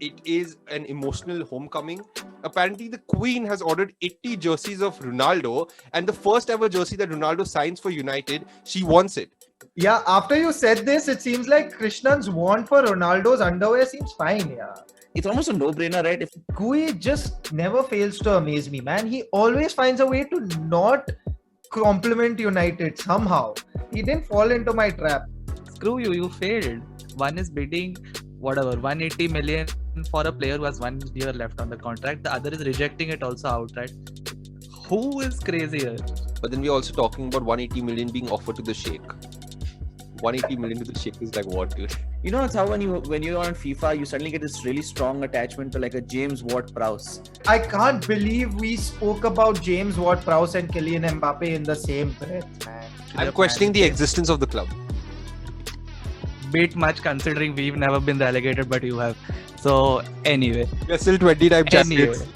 it is an emotional homecoming. Apparently, the Queen has ordered 80 jerseys of Ronaldo, and the first ever jersey that Ronaldo signs for United, she wants it. Yeah, after you said this, it seems like Krishnan's want for Ronaldo's underwear seems fine, yeah. It's almost a no-brainer, right? If Gui just never fails to amaze me, man. He always finds a way to not compliment United somehow. He didn't fall into my trap. Screw you, you failed. One is bidding whatever 180 million for a player who has 1 year left on the contract. The other is rejecting it also outright. Who is crazier? But then we're also talking about 180 million being offered to the Sheikh. 180 million to the Sheikh is like what, dude? you know, it's how when you're on FIFA, you suddenly get this really strong attachment to like a James Ward-Prowse. I can't believe we spoke about James Ward-Prowse and Kylian Mbappe in the same breath, man. I'm questioning the existence of the club. Bit much considering we've never been relegated, but you have. So anyway, We're still 20-time champions. anyway.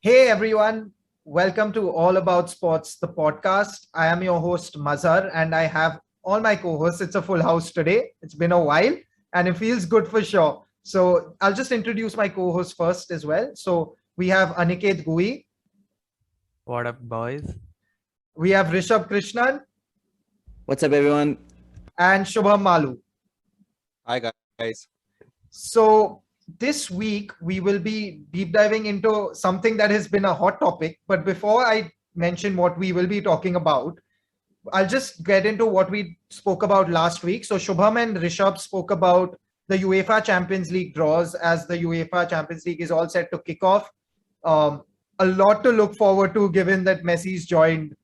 Hey everyone, welcome to All About Sports, the podcast. I am your host Mazhar and I have all my co-hosts. It's a full house today. It's been a while and it feels good for sure. So I'll just introduce my co-host first as well. So we have Aniket Gui, What up, boys? we have Rishabh Krishnan What's up, everyone? and Shubham Malu. Hi guys. So this week we will be deep diving into something that has been a hot topic. But before I mention what we will be talking about, I'll just get into what we spoke about last week. So Shubham and Rishabh spoke about the UEFA Champions League draws as the UEFA Champions League is all set to kick off. A lot to look forward to given that Messi's joined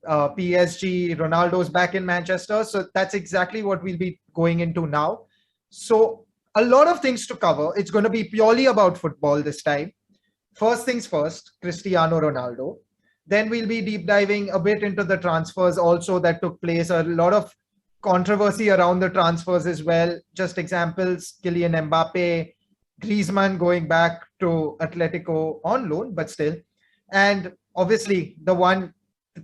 PSG, Ronaldo's back in Manchester. So that's exactly what we'll be going into now. So a lot of things to cover. It's going to be purely about football this time. First things first, Cristiano Ronaldo. Then we'll be deep diving a bit into the transfers also that took place. A lot of controversy around the transfers as well. Just examples, Kylian Mbappe, Griezmann going back to Atletico on loan, but still. And obviously the one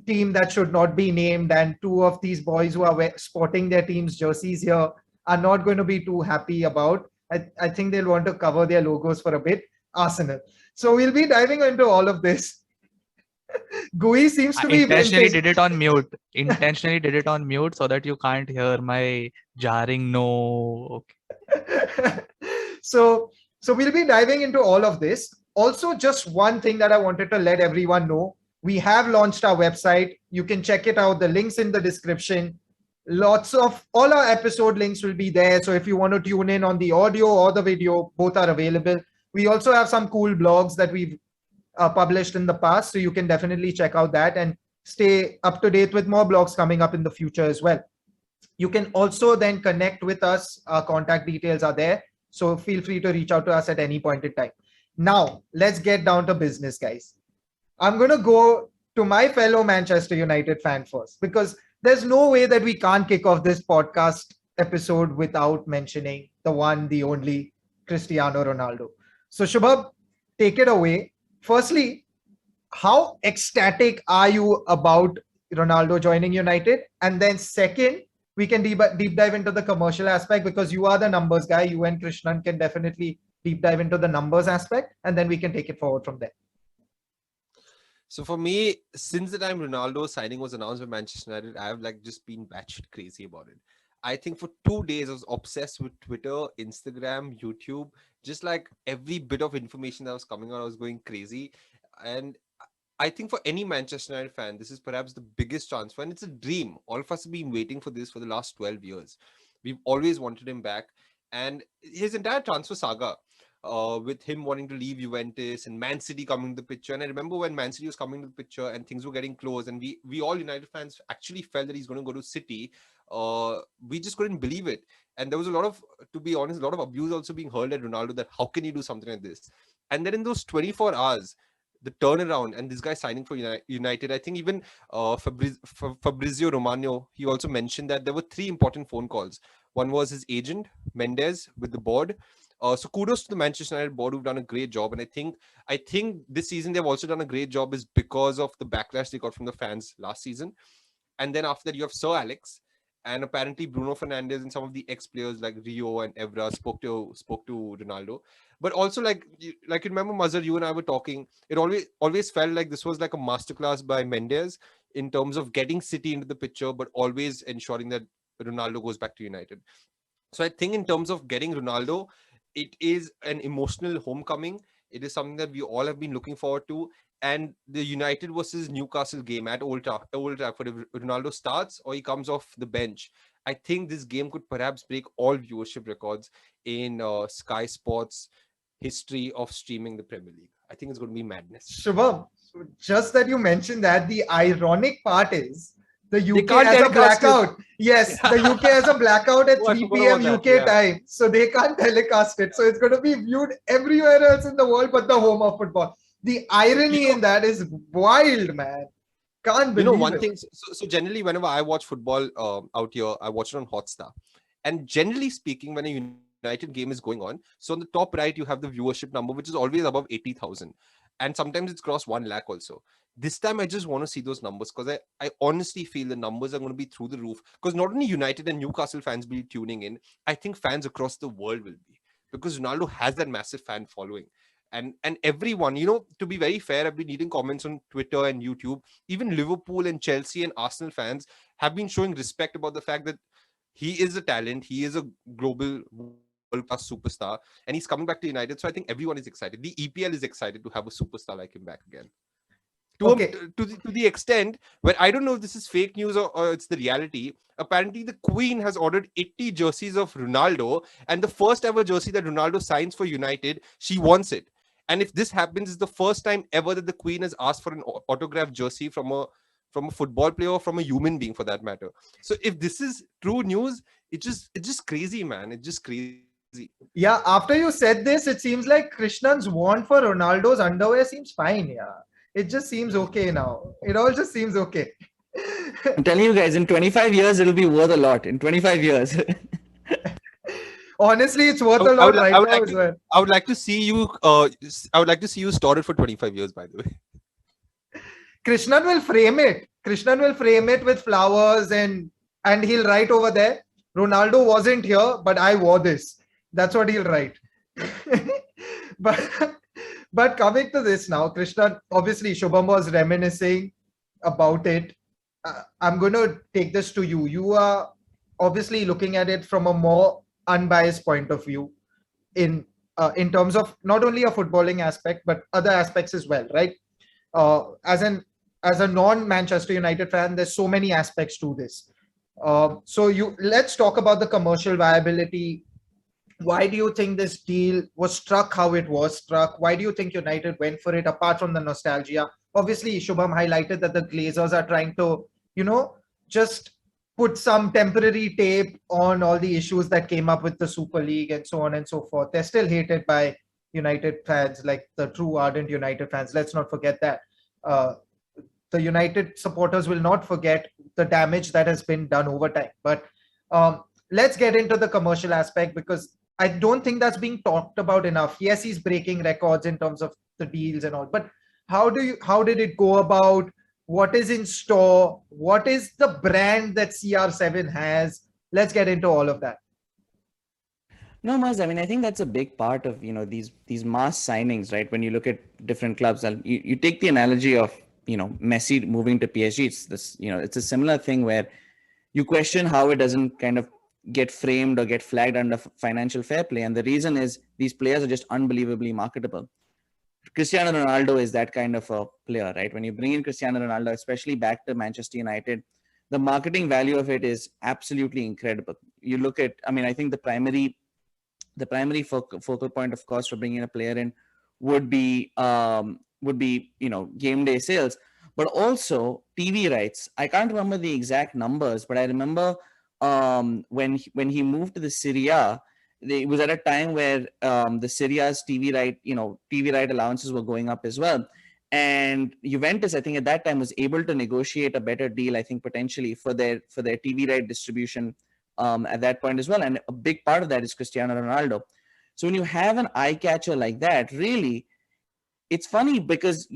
team that should not be named, and two of these boys who are sporting their team's jerseys here are not going to be too happy about. I think they'll want to cover their logos for a bit. Arsenal. So we'll be diving into all of this. Gui seems to I be intentionally did it on mute. Intentionally did it on mute so that you can't hear my jarring no. Okay. so we'll be diving into all of this. Also, just one thing that I wanted to let everyone know. We have launched our website. You can check it out. The links in the description. Lots of all our episode links will be there. So if you want to tune in on the audio or the video, both are available. We also have some cool blogs that we've published in the past. So you can definitely check out that and stay up to date with more blogs coming up in the future as well. You can also then connect with us. Our contact details are there. So feel free to reach out to us at any point in time. Now, let's get down to business, guys. I'm going to go to my fellow Manchester United fan first because there's no way that we can't kick off this podcast episode without mentioning the one, the only Cristiano Ronaldo. So, Shubham, take it away. Firstly, how ecstatic are you about Ronaldo joining United? And then second, we can deep dive into the commercial aspect because you are the numbers guy. You and Krishnan can definitely deep dive into the numbers aspect, and then we can take it forward from there. So for me, since the time Ronaldo signing was announced by Manchester United, I have like just been batshit crazy about it. I think for 2 days I was obsessed with Twitter, Instagram, YouTube. Just like every bit of information that was coming out, I was going crazy. And I think for any Manchester United fan, this is perhaps the biggest transfer, and it's a dream. All of us have been waiting for this for the last 12 years. We've always wanted him back, and his entire transfer saga, with him wanting to leave Juventus and Man City coming to the picture. And I remember when Man City was coming to the picture and things were getting close, and we all United fans actually felt that he's going to go to City. We just couldn't believe it. And there was a lot of, to be honest, a lot of abuse also being hurled at Ronaldo that how can you do something like this? And then in those 24 hours, the turnaround and this guy signing for United, I think even Fabrizio Romano, he also mentioned that there were 3 important phone calls. One was his agent, Mendes, with the board. So kudos to the Manchester United board who've done a great job. And I think this season they've also done a great job is because of the backlash they got from the fans last season. and then after that you have Sir Alex, and apparently Bruno Fernandes and some of the ex-players like Rio and Evra spoke to Ronaldo. But also, like you remember, Mazhar, you and I were talking. It always felt like this was like a masterclass by Mendes in terms of getting City into the picture, but always ensuring that Ronaldo goes back to United. So I think in terms of getting Ronaldo, it is an emotional homecoming. It is something that we all have been looking forward to. And the United versus Newcastle game at Old Trafford, if Ronaldo starts or he comes off the bench, I think this game could perhaps break all viewership records in Sky Sports history of streaming the Premier League. I think it's going to be madness. Shubham, just that you mentioned that, the ironic part is the They UK can't has a telecast it. blackout. Yes, the UK has a blackout at Oh, I 3 forgot p.m. about UK that, yeah. time. So they can't telecast it. So it's going to be viewed everywhere else in the world but the home of football. The irony in that is wild, man. Can't believe One it. thing, so generally whenever I watch football out here, I watch it on Hotstar. And generally speaking, when a United game is going on, so on the top right, you have the viewership number, which is always above 80,000. And sometimes it's crossed 1 lakh also. This time, I just want to see those numbers because I honestly feel the numbers are going to be through the roof. Because not only United and Newcastle fans will be tuning in, I think fans across the world will be. Because Ronaldo has that massive fan following. And everyone, to be very fair, I've been reading comments on Twitter and YouTube. Even Liverpool and Chelsea and Arsenal fans have been showing respect about the fact that he is a talent. He is a global world-class superstar, and he's coming back to United. So I think everyone is excited. The EPL is excited to have a superstar like him back again. Okay. To the extent where I don't know if this is fake news or it's the reality. Apparently, the Queen has ordered 80 jerseys of Ronaldo, and the first ever jersey that Ronaldo signs for United, she wants it. And if this happens, it's the first time ever that the Queen has asked for an autographed jersey from a football player or from a human being for that matter. So if this is true news, it's just crazy, man. It's just crazy. Yeah, after you said this, it seems like Krishnan's want for Ronaldo's underwear seems fine. Yeah, it just seems okay now. It all just seems okay. I'm telling you guys, in 25 years, it'll be worth a lot. In 25 years. Honestly, it's worth I a would- lot I right would now like as to- well. I would like to see you. I would like to see you store it for 25 years. By the way, Krishnan will frame it. Krishnan will frame it with flowers and he'll write over there, Ronaldo wasn't here, but I wore this. That's what he'll write. but coming to this now, Krishnan, obviously Shubham was reminiscing about it. I'm going to take this to you. You are obviously looking at it from a more unbiased point of view in terms of not only a footballing aspect, but other aspects as well, right? As a non-Manchester United fan, there's so many aspects to this. Let's talk about the commercial viability. Why do you think this deal was struck how it was struck? Why do you think United went for it apart from the nostalgia? Obviously, Shubham highlighted that the Glazers are trying to, just put some temporary tape on all the issues that came up with the Super League and so on and so forth. They're still hated by United fans, like the true ardent United fans. Let's not forget that. The United supporters will not forget the damage that has been done over time. But let's get into the commercial aspect, because I don't think that's being talked about enough. Yes, he's breaking records in terms of the deals and all, but how did it go about? What is in store? What is the brand that CR7 has? Let's get into all of that. No, Maz, I mean, I think that's a big part of, these mass signings, right? When you look at different clubs, you take the analogy of, Messi moving to PSG. It's this, it's a similar thing where you question how it doesn't kind of get framed or get flagged under financial fair play. And the reason is these players are just unbelievably marketable. Cristiano Ronaldo is that kind of a player, right? When you bring in Cristiano Ronaldo, especially back to Manchester United, the marketing value of it is absolutely incredible. You look at, I think the primary focal point, of course, for bringing a player in would be game day sales, but also TV rights. I can't remember the exact numbers, but I remember when he moved to the Serie A, it was at a time where the Serie A's TV right allowances were going up as well. And Juventus, I think at that time, was able to negotiate a better deal, I think, potentially for their TV right distribution at that point as well. And a big part of that is Cristiano Ronaldo. So when you have an eye catcher like that, really, it's funny because,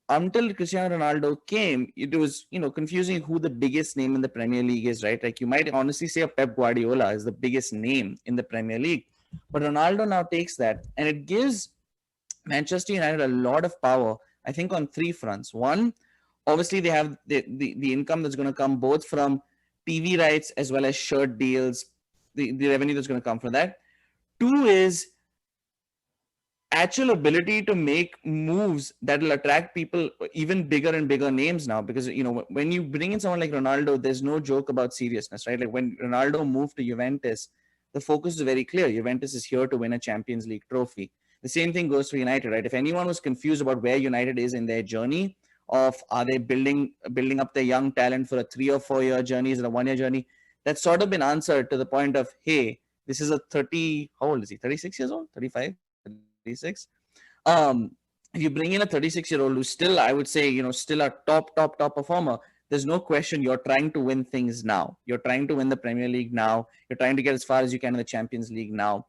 until Cristiano Ronaldo came, it was, confusing who the biggest name in the Premier League is, right? Like you might honestly say Pep Guardiola is the biggest name in the Premier League, but Ronaldo now takes that, and it gives Manchester United a lot of power, I think, on three fronts. One, obviously, they have the income that's going to come both from TV rights as well as shirt deals, the revenue that's going to come from that. Two is actual ability to make moves that will attract people, even bigger and bigger names now, because when you bring in someone like Ronaldo, there's no joke about seriousness, right? Like when Ronaldo moved to Juventus, the focus is very clear. Juventus is here to win a Champions League trophy. The same thing goes for United, right? If anyone was confused about where United is in their journey of, are they building up their young talent for a 3 or 4 year journey, is it a 1 year journey, that's sort of been answered to the point of, hey, this is a 30, how old is he, 36 years old, 35, 36. If you bring in a 36-year-old who's still, I would say, still a top performer, there's no question you're trying to win things now. You're trying to win the Premier League now. You're trying to get as far as you can in the Champions League now.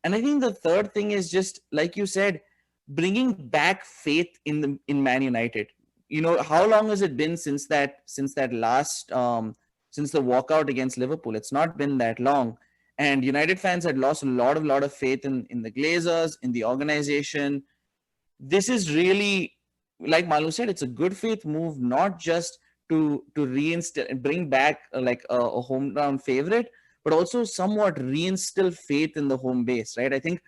And I think the third thing is just, like you said, bringing back faith in Man United. How long has it been since that last since the walkout against Liverpool? It's not been that long. And United fans had lost a lot of faith in the Glazers, in the organization. This is really, like Malu said, it's a good faith move, not just to reinstill and bring back like a hometown favorite, but also somewhat reinstill faith in the home base, right? I think,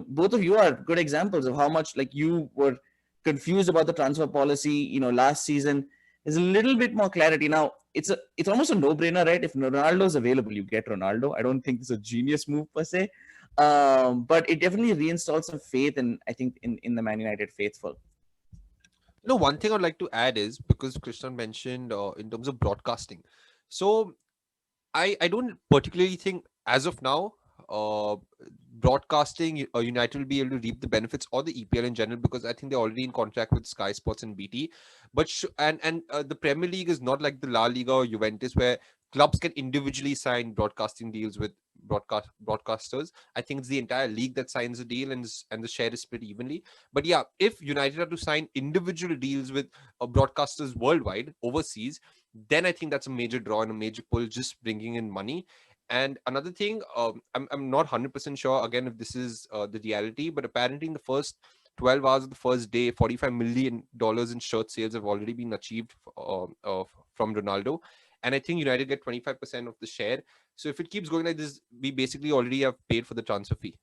both of you are good examples of how much like you were confused about the transfer policy, last season. There's a little bit more clarity now. It's almost a no-brainer, right? If Ronaldo is available, you get Ronaldo. I don't think it's a genius move per se, but it definitely reinstalls some faith in, I think, in the Man United faithful. One thing I'd like to add is, because Krishnan mentioned in terms of broadcasting. So I don't particularly think as of now broadcasting United will be able to reap the benefits, or the EPL in general, because I think they're already in contract with Sky Sports and BT. But the Premier League is not like the La Liga or Juventus, where clubs can individually sign broadcasting deals with broadcasters. I think it's the entire league that signs a deal, and the share is split evenly. But yeah, if United have to sign individual deals with broadcasters worldwide, overseas, then I think that's a major draw and a major pull, just bringing in money. And another thing, I'm not 100% sure again if this is the reality, but apparently in the first 12 hours of the first day, $45 million in shirt sales have already been achieved from Ronaldo. And I think United get 25% of the share. So if it keeps going like this, we basically already have paid for the transfer fee.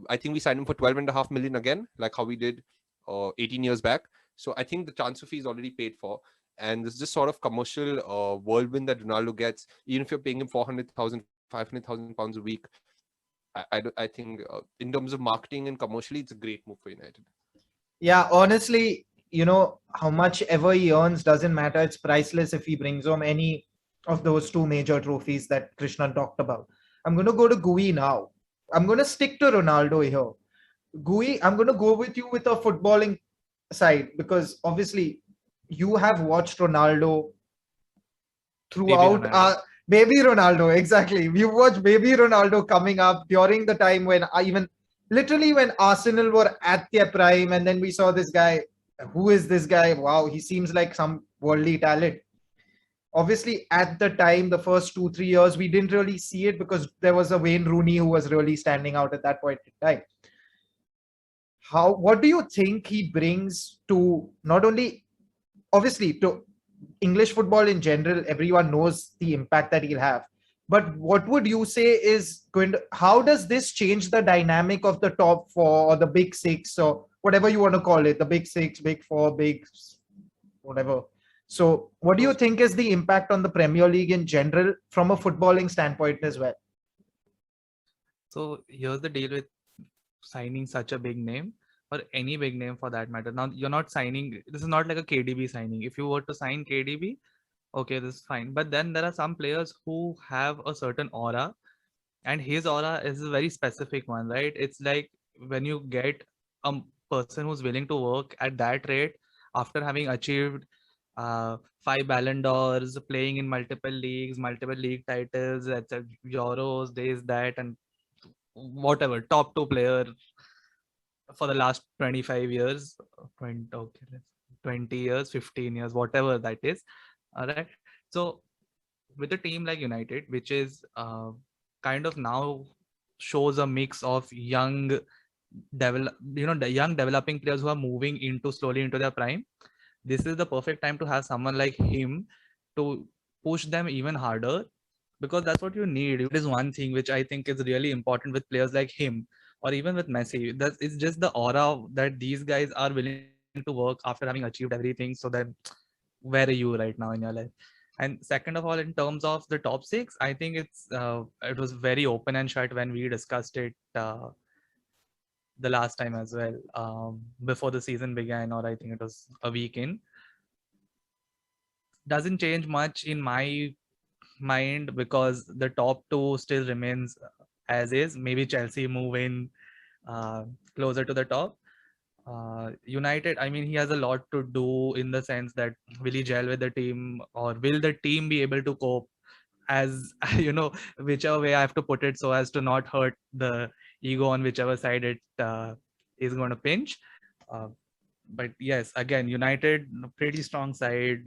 I think we signed him for 12.5 million again, like how we did 18 years back. So I think the transfer fee is already paid for. And this is just sort of commercial whirlwind that Ronaldo gets, even if you're paying him 400,000, 500,000 pounds a week. I think in terms of marketing and commercially, it's a great move for United. Yeah, honestly, how much ever he earns doesn't matter. It's priceless if he brings home any of those two major trophies that Krishna talked about. I'm going to go to Gui now. I'm going to stick to Ronaldo here. Gui, I'm going to go with you with a footballing side, because obviously you have watched Ronaldo throughout. Baby Ronaldo, exactly. You watched Baby Ronaldo coming up during the time when literally when Arsenal were at their prime, and then we saw this guy. Who is this guy? Wow, he seems like some worldly talent. Obviously, at the time, the first 2-3 years, we didn't really see it because there was a Wayne Rooney who was really standing out at that point in time. What do you think he brings to, not only obviously to English football in general? Everyone knows the impact that he'll have. But what would you say is how does this change the dynamic of the top four or the big six, or whatever you want to call it, the big six, big four, whatever. So what do you think is the impact on the Premier League in general from a footballing standpoint as well? So here's the deal with signing such a big name, or any big name for that matter. Now you're not signing, this is not like a KDB signing. If you were to sign KDB, okay, this is fine. But then there are some players who have a certain aura, and his aura is a very specific one, right? It's like when you get a person who's willing to work at that rate after having achieved 5 Ballon d'Ors, playing in multiple leagues, multiple league titles, etc., Euros, this, that, and whatever, top 2 player. for the last 25 years, 20, okay, 20 years, 15 years, whatever that is. All right. So with a team like United, which is kind of now shows a mix of young the young developing players who are moving into slowly into their prime. This is the perfect time to have someone like him to push them even harder, because that's what you need. It is one thing which I think is really important with players like him or even with Messi. That it's just the aura that these guys are willing to work after having achieved everything. So then, where are you right now in your life? And second of all, in terms of the top six, I think it was very open and shut when we discussed it the last time as well, before the season began, or I think it was a week in. Doesn't change much in my mind because the top two still remains as is. Maybe Chelsea move in uh, closer to the top. United, I mean, he has a lot to do in the sense that will he gel with the team, or will the team be able to cope, as whichever way I have to put it, so as to not hurt the ego on whichever side it is going to pinch. Uh, but yes, again, United, pretty strong side.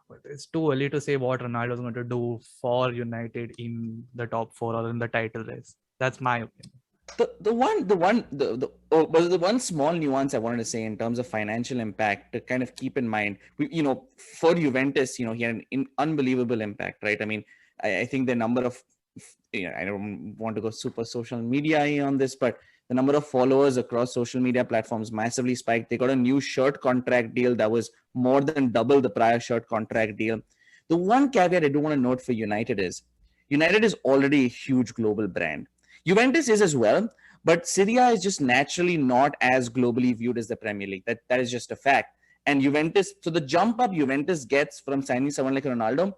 But it's too early to say what Ronaldo is going to do for United in the top four or in the title race. That's my opinion. The one small nuance I wanted to say in terms of financial impact to kind of keep in mind, for Juventus, he had an unbelievable impact, right? I mean, I think the number of, I don't want to go super social media on this, but the number of followers across social media platforms massively spiked. They got a new shirt contract deal that was more than double the prior shirt contract deal. The one caveat I do want to note for United is already a huge global brand. Juventus is as well, but Serie A is just naturally not as globally viewed as the Premier League. That is just a fact. And Juventus, so the jump up Juventus gets from signing someone like Ronaldo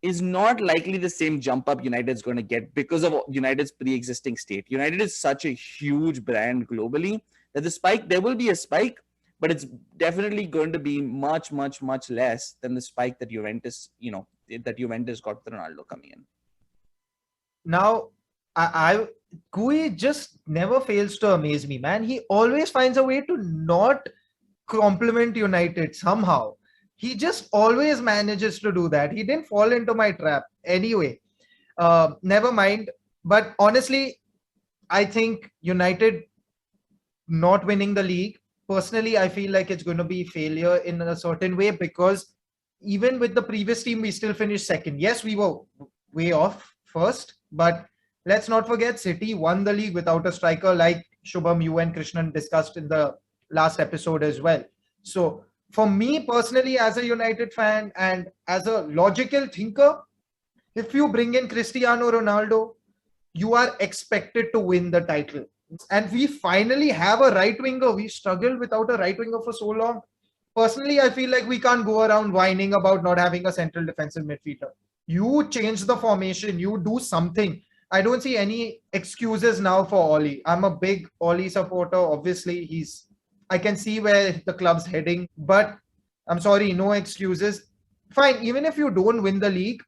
is not likely the same jump up United's going to get because of United's pre-existing state. United is such a huge brand globally that there will be a spike, but it's definitely going to be much, much, much less than the spike that Juventus got with Ronaldo coming in. Now, Kui just never fails to amaze me, man. He always finds a way to not compliment United somehow. He just always manages to do that. He didn't fall into my trap anyway. Never mind. But honestly, I think United not winning the league, personally, I feel like it's going to be failure in a certain way, because even with the previous team, we still finished second. Yes, we were way off first, but let's not forget City won the league without a striker, like Shubham, you and Krishnan discussed in the last episode as well. So for me personally, as a United fan and as a logical thinker, if you bring in Cristiano Ronaldo, you are expected to win the title. And we finally have a right winger. We struggled without a right winger for so long. Personally, I feel like we can't go around whining about not having a central defensive midfielder. You change the formation, you do something. I don't see any excuses now for Oli. I'm a big Oli supporter. Obviously, I can see where the club's heading, but I'm sorry, no excuses. Fine, even if you don't win the league,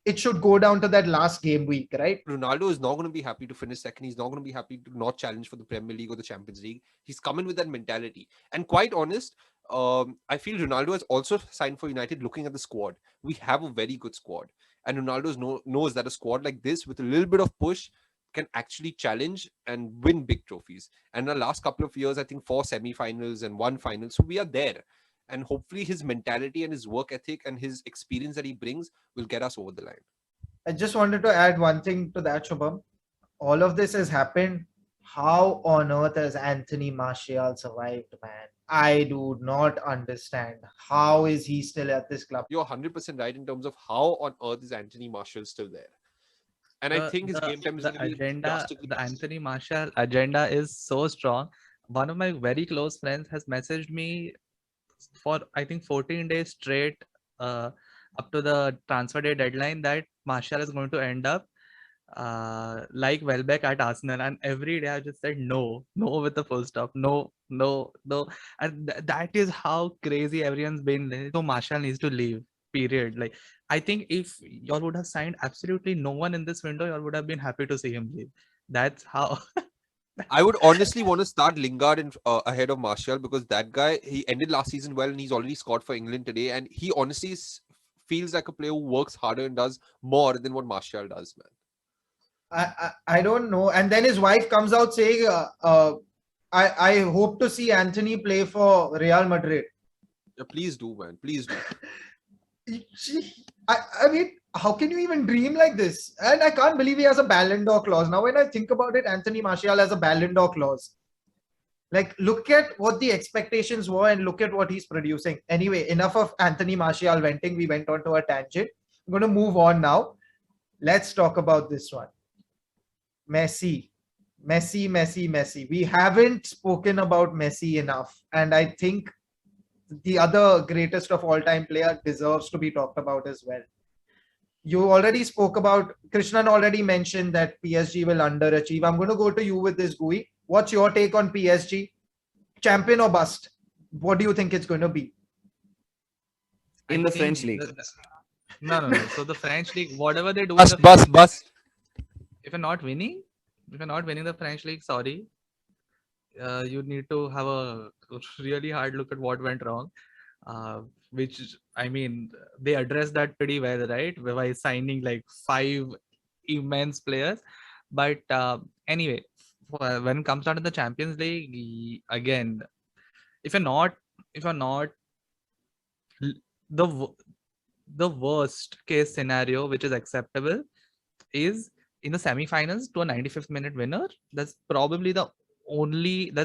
it should go down to that last game week, right? Ronaldo is not going to be happy to finish second. He's not going to be happy to not challenge for the Premier League or the Champions League. He's coming with that mentality. And quite honest, I feel Ronaldo has also signed for United. Looking at the squad, we have a very good squad. And Ronaldo knows that a squad like this, with a little bit of push, can actually challenge and win big trophies. And the last couple of years, I think 4 semi-finals and 1 final. So we are there. And hopefully his mentality and his work ethic and his experience that he brings will get us over the line. I just wanted to add one thing to that, Shubham. All of this has happened. How on earth has Anthony Martial survived, man? I do not understand. How is he still at this club? You're 100% right in terms of how on earth is Anthony Martial still there. And I think his game time is going to be agenda. The Anthony Martial agenda is so strong. One of my very close friends has messaged me for I think 14 days straight up to the transfer day deadline that Martial is going to end up like Welbeck at Arsenal, and every day I just said no with the full stop, no, and that is how crazy everyone's been. So Martial needs to leave. Period. Like, I think if y'all would have signed absolutely no one in this window, y'all would have been happy to see him leave. That's how I would honestly want to start Lingard ahead of Martial, because that guy, he ended last season well and he's already scored for England today. And he honestly feels like a player who works harder and does more than what Martial does, man. I don't know. And then his wife comes out saying, I hope to see Anthony play for Real Madrid. Yeah, please do, man. Please do. I mean, how can you even dream like this? And I can't believe he has a Ballon d'Or clause. Now, when I think about it, Anthony Martial has a Ballon d'Or clause. Like, look at what the expectations were and look at what he's producing. Anyway, enough of Anthony Martial venting. We went on to a tangent. I'm going to move on now. Let's talk about this one. Messi. We haven't spoken about Messi enough. And I think the other greatest of all time player deserves to be talked about as well. You already spoke about, Krishnan already mentioned that PSG will underachieve. I'm going to go to you with this, Gui. What's your take on PSG? Champion or bust? What do you think it's going to be? In I the think French league. No. So the French league, whatever they do, in Bust, the bust, French league, bust. if you're not winning the French league, sorry, you need to have a really hard look at what went wrong. Which, I mean, they addressed that pretty well, right? By signing like 5 immense players. But anyway, when it comes down to the Champions League, again, if you're not l- the w- the worst case scenario, which is acceptable, is in the semi-finals to a 95th minute winner. That's probably that's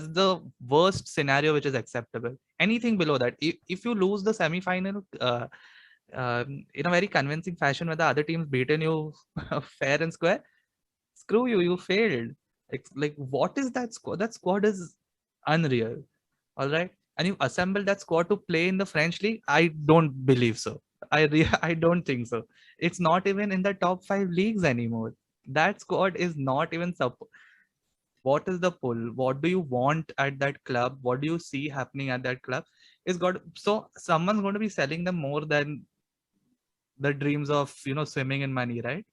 the worst scenario which is acceptable. Anything below that, if you lose the semi-final in a very convincing fashion where the other team's beaten you fair and square, screw you, you failed. Like what is that squad? That squad is unreal. All right, and you assemble that squad to play in the French league? I don't believe so. I don't think so. It's not even in the top 5 leagues anymore. That squad is not even what is the pull? What do you want at that club? What do you see happening at that club? Is got so someone's going to be selling them more than the dreams of swimming in money, right?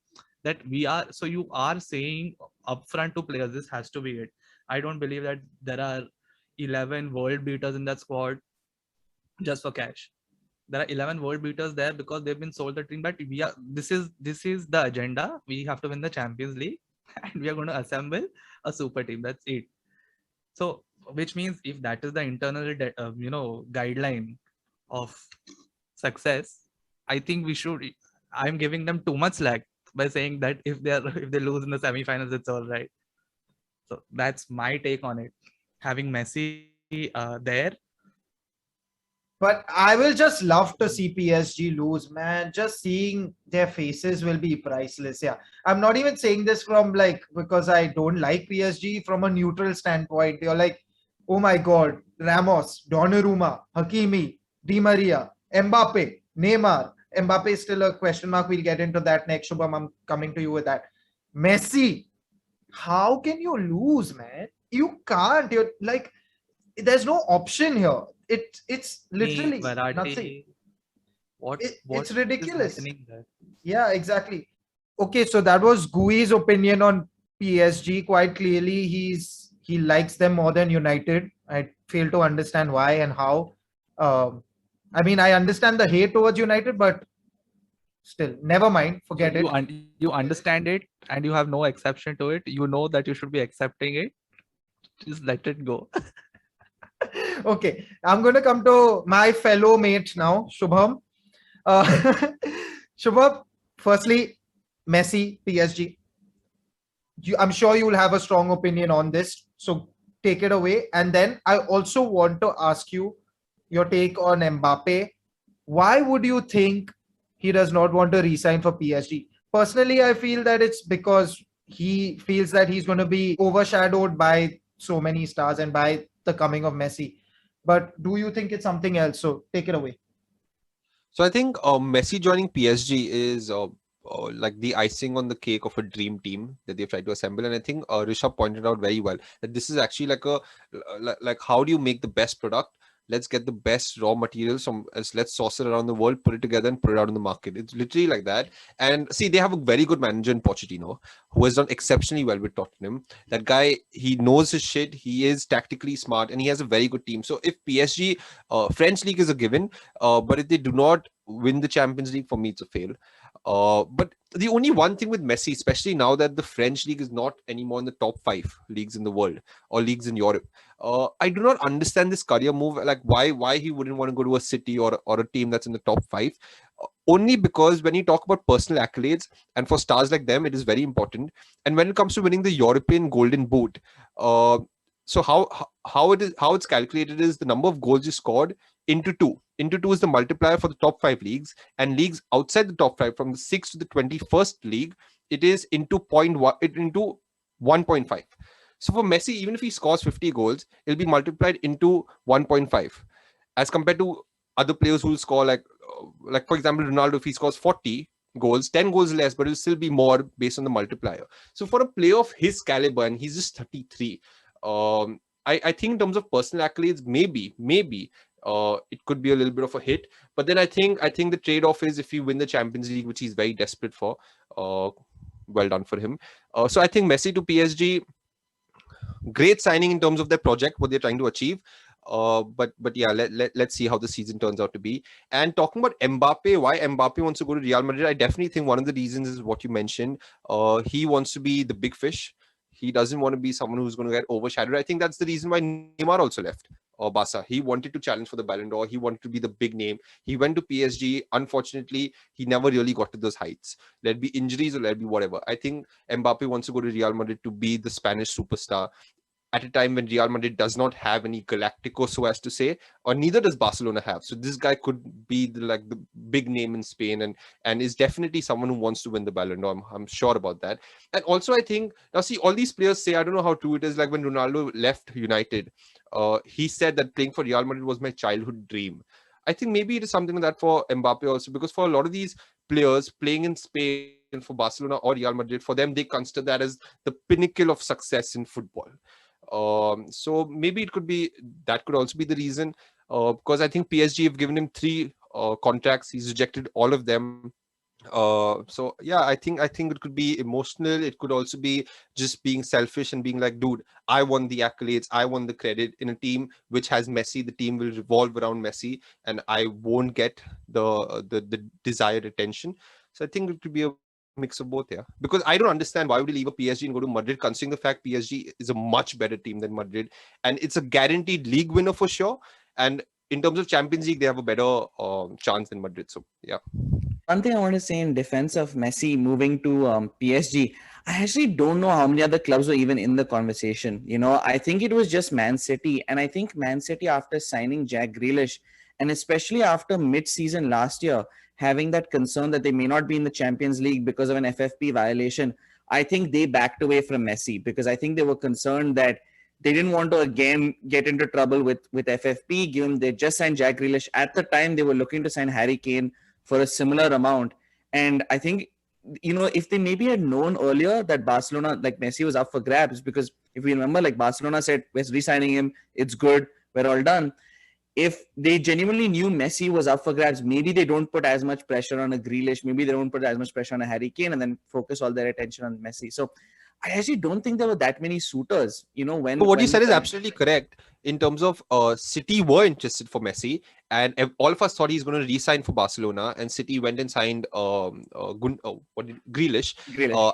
That we are, so you are saying upfront to players, this has to be it. I don't believe that there are 11 world beaters in that squad just for cash. There are 11 world beaters there because they've been sold the dream, but this is the agenda. We have to win the Champions League and we are going to assemble a super team. That's it. So which means if that is the internal guideline of success, I think we should. I'm giving them too much slack by saying that if they lose in the semifinals, it's all right. So that's my take on it. Having Messi there, But I will just love to see PSG lose, man. Just seeing their faces will be priceless. Yeah. I'm not even saying this from like because I don't like PSG, from a neutral standpoint. You're like, oh my God, Ramos, Donnarumma, Hakimi, Di Maria, Mbappe, Neymar. Mbappe is still a question mark. We'll get into that next. Shubham, I'm coming to you with that. Messi, how can you lose, man? You can't. You're like, there's no option here. It's literally nothing. Verratti, what It's is ridiculous. happening there? Yeah, exactly. Okay, so that was Gui's opinion on PSG. Quite clearly, he likes them more than United. I fail to understand why and how. I mean, I understand the hate towards United, but still, never mind. Forget it. You understand it and you have no exception to it. You know that you should be accepting it. Just let it go. Okay, I'm going to come to my fellow mate now, Shubham. Uh, Shubham, firstly, Messi, PSG. I'm sure you will have a strong opinion on this. So take it away. And then I also want to ask you your take on Mbappe. Why would you think he does not want to resign for PSG? Personally, I feel that it's because he feels that he's going to be overshadowed by so many stars and by the coming of Messi. But do you think it's something else? So take it away. So I think Messi joining PSG is like the icing on the cake of a dream team that they've tried to assemble. And I think Rishabh pointed out very well that this is actually like like how do you make the best product let's get the best raw materials from us, let's source it around the world, put it together and put it out in the market. It's literally like that. And see, they have a very good manager in Pochettino who has done exceptionally well with Tottenham. That guy, he knows his shit, he is tactically smart, and he has a very good team. So if PSG, French league is a given, but if they do not win the Champions League, for me it's a fail. But the only one thing with Messi, especially now that the French league is not anymore in the top 5 leagues in the world or leagues in Europe, I do not understand this career move. Like why he wouldn't want to go to a city or a team that's in the top 5. Only because when you talk about personal accolades, and for stars like them, it is very important. And when it comes to winning the European Golden Boot, uh, so how it's calculated is the number of goals you scored into two. Into two is the multiplier for the top 5 leagues, and leagues outside the top 5, from the 6th to the 21st league, it is into 1.5. So for Messi, even if he scores 50 goals, it'll be multiplied into 1.5, as compared to other players who will score like for example Ronaldo, if he scores 40 goals, 10 goals less, but it'll still be more based on the multiplier. So for a player of his caliber, and he's just 33, I think in terms of personal accolades, maybe it could be a little bit of a hit. But then I think the trade-off is, if you win the Champions League, which he's very desperate for, well done for him. So I think Messi to PSG, great signing in terms of their project, what they're trying to achieve. But yeah, let's see how the season turns out to be. And talking about Mbappe, why Mbappe wants to go to Real Madrid, I definitely think one of the reasons is what you mentioned. He wants to be the big fish. He doesn't want to be someone who's going to get overshadowed. I think that's the reason why Neymar also left Barca. He wanted to challenge for the Ballon d'Or. He wanted to be the big name. He went to PSG. Unfortunately, he never really got to those heights. There'd be injuries or there'd be whatever. I think Mbappe wants to go to Real Madrid to be the Spanish superstar at a time when Real Madrid does not have any Galacticos, so as to say, or neither does Barcelona have. So this guy could be the big name in Spain, and is definitely someone who wants to win the Ballon d'Or. I'm sure about that. And also, I think, now see, all these players say, I don't know how true it is, like when Ronaldo left United, he said that playing for Real Madrid was my childhood dream. I think maybe it is something like that for Mbappe also, because for a lot of these players playing in Spain for Barcelona or Real Madrid, for them, they consider that as the pinnacle of success in football. So maybe it could be, that could also be the reason, because I think PSG have given him 3 contracts. He's rejected all of them. So yeah, I think it could be emotional. It could also be just being selfish and being like, dude, I want the accolades, I want the credit. In a team which has Messi, the team will revolve around Messi, and I won't get the desired attention. So I think it could be a mix of both, yeah. Because I don't understand why would he leave a PSG and go to Madrid, considering the fact PSG is a much better team than Madrid, and it's a guaranteed league winner for sure. And in terms of Champions League, they have a better chance than Madrid. So yeah. One thing I want to say in defense of Messi moving to PSG, I actually don't know how many other clubs were even in the conversation. You know, I think it was just Man City. And I think Man City, after signing Jack Grealish, and especially after mid-season last year, having that concern that they may not be in the Champions League because of an FFP violation, I think they backed away from Messi, because I think they were concerned that they didn't want to again get into trouble with FFP, given they just signed Jack Grealish. At the time, they were looking to sign Harry Kane for a similar amount. And I think, you know, if they maybe had known earlier that Barcelona, like Messi, was up for grabs, because if we remember, like Barcelona said, we're re-signing him, it's good, we're all done. If they genuinely knew Messi was up for grabs, maybe they don't put as much pressure on a Grealish, maybe they don't put as much pressure on a Harry Kane, and then focus all their attention on Messi. So I actually don't think there were that many suitors, you know, when... But what you said is when- absolutely correct. In terms of City were interested for Messi, and all of us thought he's going to re-sign for Barcelona, and City went and signed Grealish.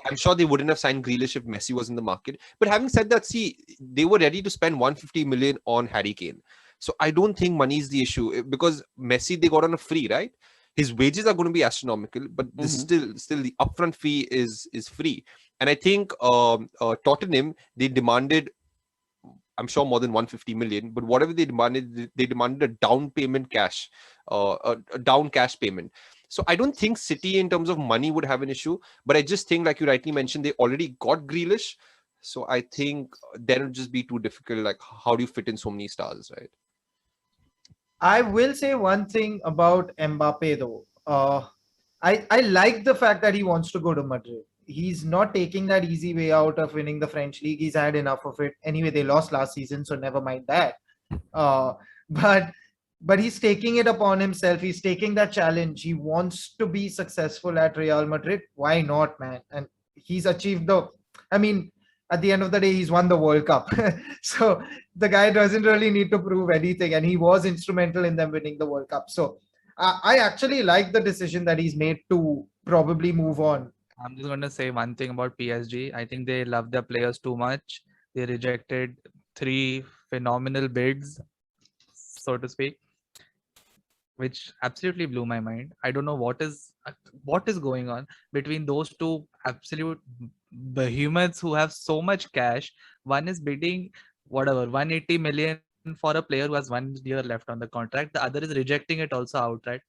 I'm sure they wouldn't have signed Grealish if Messi was in the market. But having said that, see, they were ready to spend 150 million on Harry Kane. So I don't think money is the issue, because Messi, they got on a free, right? His wages are going to be astronomical, but this still the upfront fee is free. And I think Tottenham, they demanded, I'm sure, more than 150 million, but whatever they demanded a down payment cash, a down cash payment. So I don't think City in terms of money would have an issue, but I just think, like you rightly mentioned, they already got Grealish. So I think then it would just be too difficult. Like, how do you fit in so many stars, right? I will say one thing about Mbappe though. I like the fact that he wants to go to Madrid. He's not taking that easy way out of winning the French league. He's had enough of it. Anyway, they lost last season, so never mind that. But but he's taking it upon himself. He's taking that challenge. He wants to be successful at Real Madrid. Why not, man? And he's achieved I mean, at the end of the day, he's won the World Cup. So the guy doesn't really need to prove anything. And he was instrumental in them winning the World Cup. So I actually like the decision that he's made to probably move on. I'm just going to say one thing about PSG. I think they love their players too much. They rejected 3 phenomenal bids, so to speak, which absolutely blew my mind. I don't know what is going on between those two absolute behemoths who have so much cash. One is bidding whatever 180 million for a player who has 1 year left on the contract. The other is rejecting it also outright.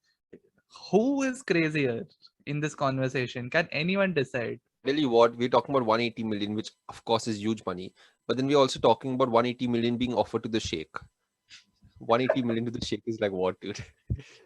Who is crazier in this conversation? Can anyone decide? Tell you what, we're talking about 180 million, which of course is huge money. But then we're also talking about 180 million being offered to the Sheikh. 180 million to the Sheikh is like what, dude?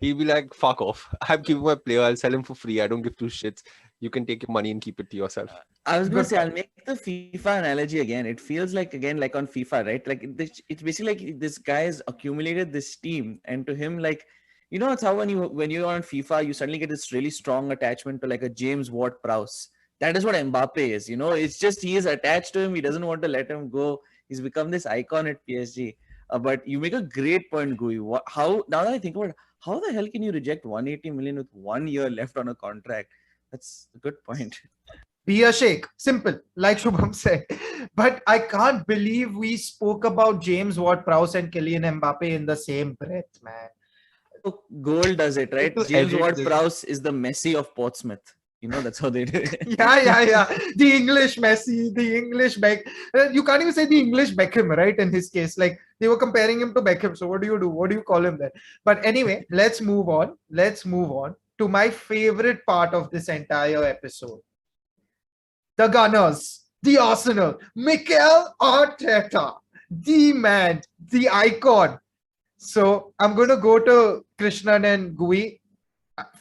He'll be like, fuck off. I'm giving my player, I'll sell him for free. I don't give two shits. You can take your money and keep it to yourself. I was going Good to say, I'll point. make the FIFA analogy again. It feels like, again, like on FIFA, right? Like it's basically like this guy has accumulated this team, and to him, like, you know, it's how when you're on FIFA, you suddenly get this really strong attachment to like a James Ward-Prowse. That is what Mbappe is. You know, it's just he is attached to him. He doesn't want to let him go. He's become this icon at PSG. But you make a great point, Gui. How now that I think about it, how the hell can you reject 180 million with 1 year left on a contract? That's a good point. Be a Sheikh. Simple, like Shubham said. But I can't believe we spoke about James Ward-Prowse and Kylian Mbappe in the same breath, man. So Goal does it, right? To James edit Ward-Prowse is the Messi of Portsmouth. You know, that's how they do it. Yeah. The English Messi, the English you can't even say the English Beckham, right? In his case, like they were comparing him to Beckham. So what do you do? What do you call him then? But anyway, let's move on. Let's move on to my favorite part of this entire episode. The Gunners, the Arsenal, Mikel Arteta, the man, the icon. So I'm going to go to Krishnan and Gui,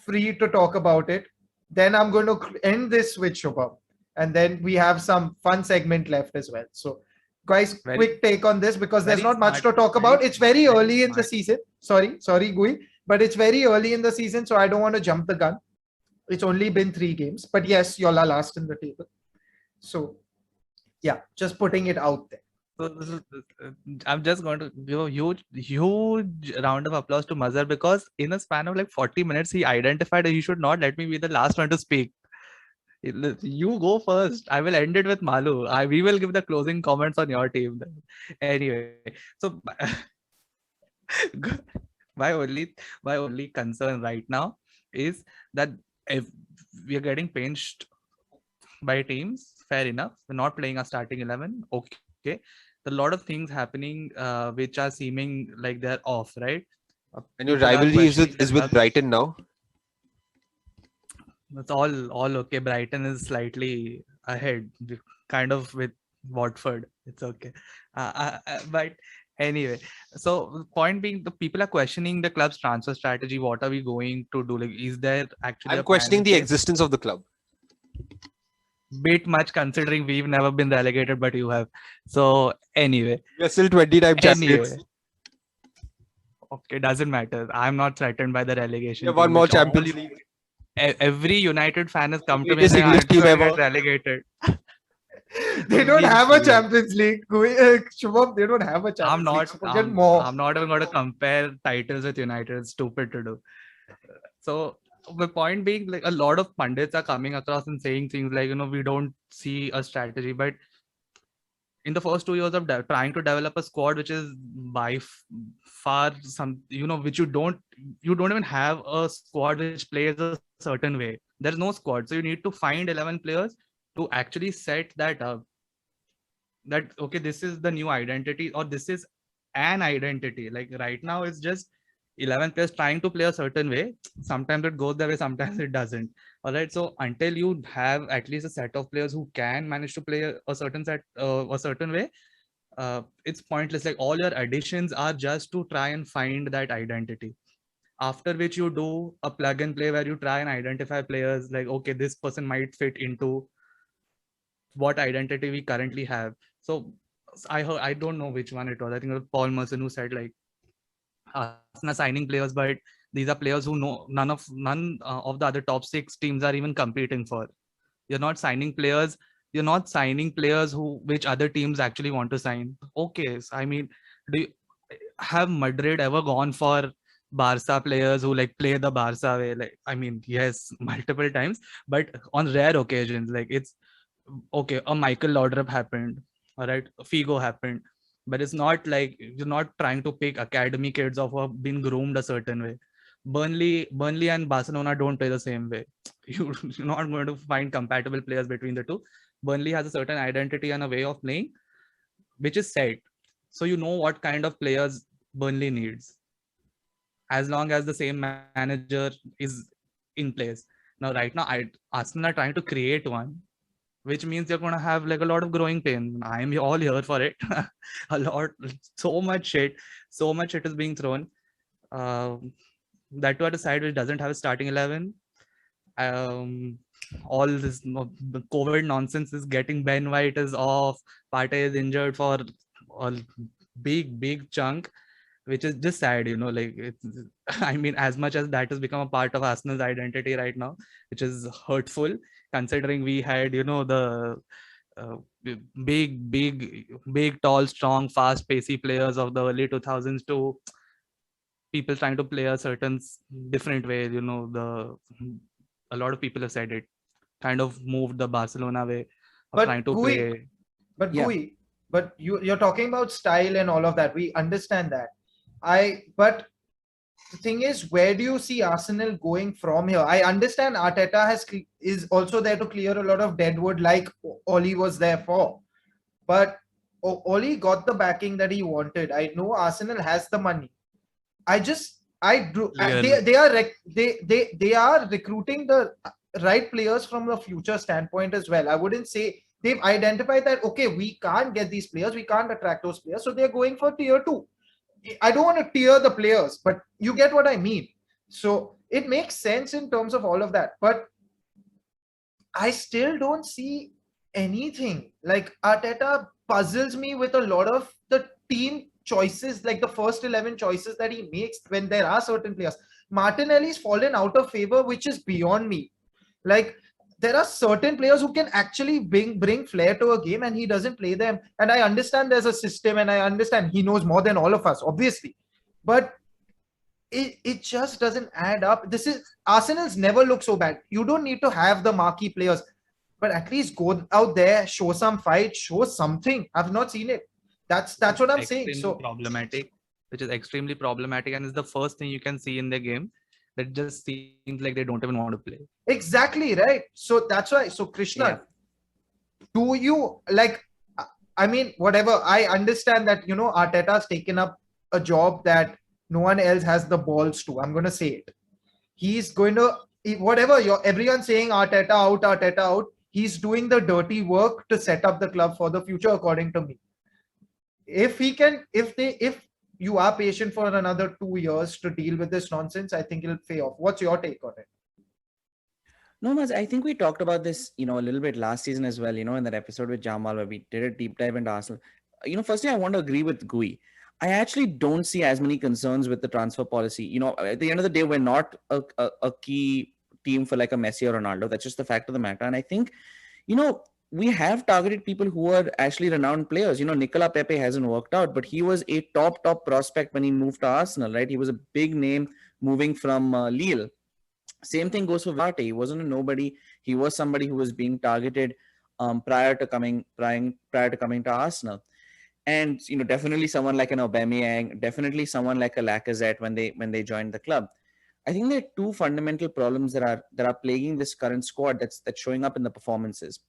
free to talk about it. Then I'm going to end this with Shubham. And then we have some fun segment left as well. So, guys, quick take on this because there's very not much to smart, talk very about. It's very very early in the smart. season. Sorry, Gui. But it's very early in the season, so I don't want to jump the gun. It's only been 3 games. But yes, y'all are last in the table. So, yeah, just putting it out there. So I'm just going to give a huge round of applause to Mazhar because in a span of like 40 minutes, he identified that he should not let me be the last one to speak. You go first. I will end it with Malu. We will give the closing comments on your team. Then. Anyway, so my only concern right now is that if we are getting pinched by teams, fair enough. We're not playing a starting 11. Okay. A lot of things happening which are seeming like they're off, right? And your People are rivalry is questioning with the clubs. Brighton now. It's all okay. Brighton is slightly ahead, kind of with Watford. It's okay. But anyway, so point being, the people are questioning the club's transfer strategy. What are we going to do? Like, is there actually I'm a plan questioning in the place? existence of the club. Bit much considering we've never been relegated, but you have. So anyway, We are still 20-time champions. anyway, okay, doesn't matter. I'm not threatened by the We relegation. have one team, more which all- Champions League. Every United fan has come to me Greatest saying, English "Aren't you team gonna ever." get relegated?" They don't We'll have a see. Champions League. Shubham, they don't have a Champions I'm League. not. So forget more. I'm not even going to compare titles with United. It's stupid to do. So the point being, like a lot of pundits are coming across and saying things like, we don't see a strategy, but in the first 2 years of trying to develop a squad, which is by far some, which you don't even have a squad which plays a certain way. There's no squad, so you need to find 11 players to actually set that up. That okay, this is the new identity, or this is an identity. Like right now, it's just 11 players trying to play a certain way. Sometimes it goes that way, sometimes it doesn't. All right, so until you have at least a set of players who can manage to play a certain way, it's pointless. Like all your additions are just to try and find that identity. After which you do a plug and play where you try and identify players like, okay, this person might fit into what identity we currently have. So I don't know which one it was. I think it was Paul Merson who said, like, Arsenal signing players, but these are players who none of the other top 6 teams are even competing for. You're not signing players. You're not signing players who which other teams actually want to sign. Okay, so I mean, do you, have Madrid ever gone for Barca players who like play the Barca way? Like, I mean, yes, multiple times, but on rare occasions. Like it's okay. A Michael Laudrup happened, all right. Figo happened, but it's not like you're not trying to pick academy kids of who have been groomed a certain way. Burnley and Barcelona don't play the same way. You're not going to find compatible players between the two. Burnley has a certain identity and a way of playing, which is set. So you know what kind of players Burnley needs. As long as the same manager is in place. Now, right now, Arsenal are trying to create one, which means you're gonna have like a lot of growing pain. I am all here for it. A lot, so much shit is being thrown. That too at a side which doesn't have a starting 11. Um, all this the COVID nonsense is getting. Ben White is off. Partey is injured for a big chunk, which is just sad. Like it's. I mean, as much as that has become a part of Arsenal's identity right now, which is hurtful, considering we had the uh, big, tall, strong, fast, pacey players of the early 2000s to people trying to play a certain different way. A lot of people have said it kind of moved the Barcelona way of But trying to Gui, play. but Yeah. Gui, but you're talking about style and all of that. We understand that. But the thing is, where do you see Arsenal going from here? I understand Arteta is also there to clear a lot of deadwood, like Oli was there for. But Oli got the backing that he wanted. I know Arsenal has the money. Clearly. They are recruiting the right players from the future standpoint as well. I wouldn't say they've identified that okay, we can't get these players, we can't attract those players, so they're going for tier two. I don't want to tier the players, but you get what I mean. So it makes sense in terms of all of that. But I still don't see anything. Like Arteta puzzles me with a lot of the team choices, like the first 11 choices that he makes when there are certain players. Martinelli's fallen out of favor, which is beyond me. Like there are certain players who can actually bring flair to a game and he doesn't play them. And I understand there's a system and I understand he knows more than all of us, obviously. But it just doesn't add up. This is Arsenal's never look so bad. You don't need to have the marquee players, but at least go out there, show some fight, show something. I've not seen it. That's what I'm saying. Extremely So problematic, which is extremely problematic, and is the first thing you can see in the game that just seems like they don't even want to play. exactly right. So that's why. So Krishna, Yeah. do you like? I mean, whatever. I understand that Arteta's taken up a job that no one else has the balls to. I'm gonna say it. He's going to whatever everyone's saying Arteta out, Arteta out. He's doing the dirty work to set up the club for the future, according to me. If he can, if you are patient for another 2 years to deal with this nonsense, I think it'll pay off. What's your take on it? No, Maz, I think we talked about this, a little bit last season as well, in that episode with Jamal where we did a deep dive into Arsenal. Firstly, I want to agree with Gui. I actually don't see as many concerns with the transfer policy. At the end of the day, we're not a key team for like a Messi or Ronaldo. That's just the fact of the matter. And I think, we have targeted people who are actually renowned players. Nicola Pepe hasn't worked out, but he was a top prospect when he moved to Arsenal, right? He was a big name moving from Lille. Same thing goes for Varte. He wasn't a nobody. He was somebody who was being targeted prior to coming to Arsenal. And definitely someone like an Aubameyang, definitely someone like a Lacazette when they joined the club. I think there are two fundamental problems that are plaguing this current squad that's showing up in the performances.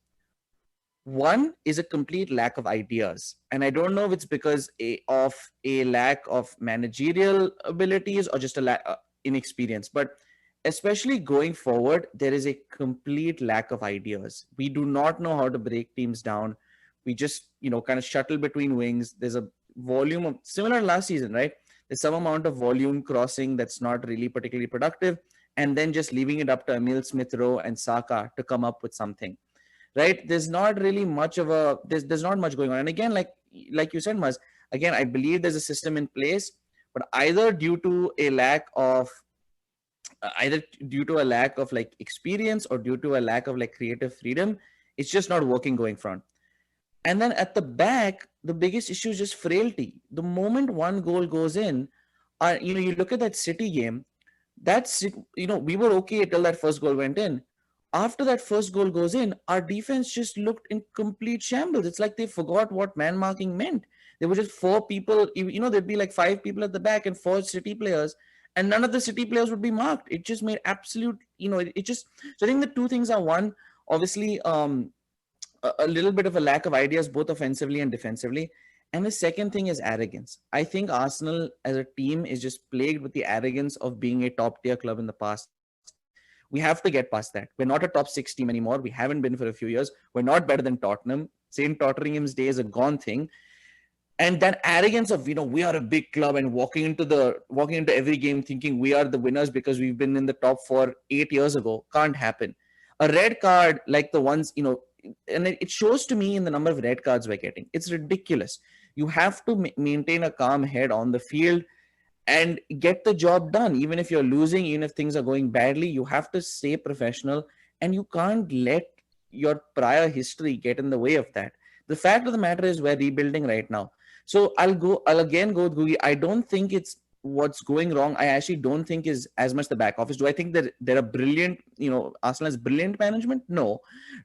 One is a complete lack of ideas, and I don't know if it's because of a lack of managerial abilities or just a lack inexperience, but especially going forward, there is a complete lack of ideas. We do not know how to break teams down. We just, kind of shuttle between wings. There's a volume of similar to last season, right? There's some amount of volume crossing that's not really particularly productive, and then just leaving it up to Emil Smith Rowe and Saka to come up with something, right? There's not really much of there's not much going on. And again, like you said, Maz, again, I believe there's a system in place, but either due to a lack of like experience or due to a lack of like creative freedom, it's just not working going front. And then at the back, the biggest issue is just frailty. The moment one goal goes in, you look at that City game, we were okay till that first goal went in. After that first goal goes in, our defense just looked in complete shambles. It's like they forgot what man marking meant. There were just four people, there'd be like five people at the back and four City players, and none of the City players would be marked. It just made absolute, it just, so I think the two things are, one, obviously, a little bit of a lack of ideas, both offensively and defensively. And the second thing is arrogance. I think Arsenal as a team is just plagued with the arrogance of being a top tier club in the past. We have to get past that. We're not a top 6 team anymore. We haven't been for a few years. We're not better than Tottenham. St. Tottenham's day is a gone thing. And that arrogance of, we are a big club and walking into every game thinking we are the winners because we've been in the top 4 8 years ago can't happen. A red card like the ones, and it shows to me in the number of red cards we're getting. It's ridiculous. You have to maintain a calm head on the field and get the job done. Even if you're losing, even if things are going badly, you have to stay professional, and you can't let your prior history get in the way of that. The fact of the matter is we're rebuilding right now. So I'll again go with Googie. I don't think it's what's going wrong. I actually don't think is as much the back office. Do I think that they're a brilliant, Arsenal has brilliant management? No.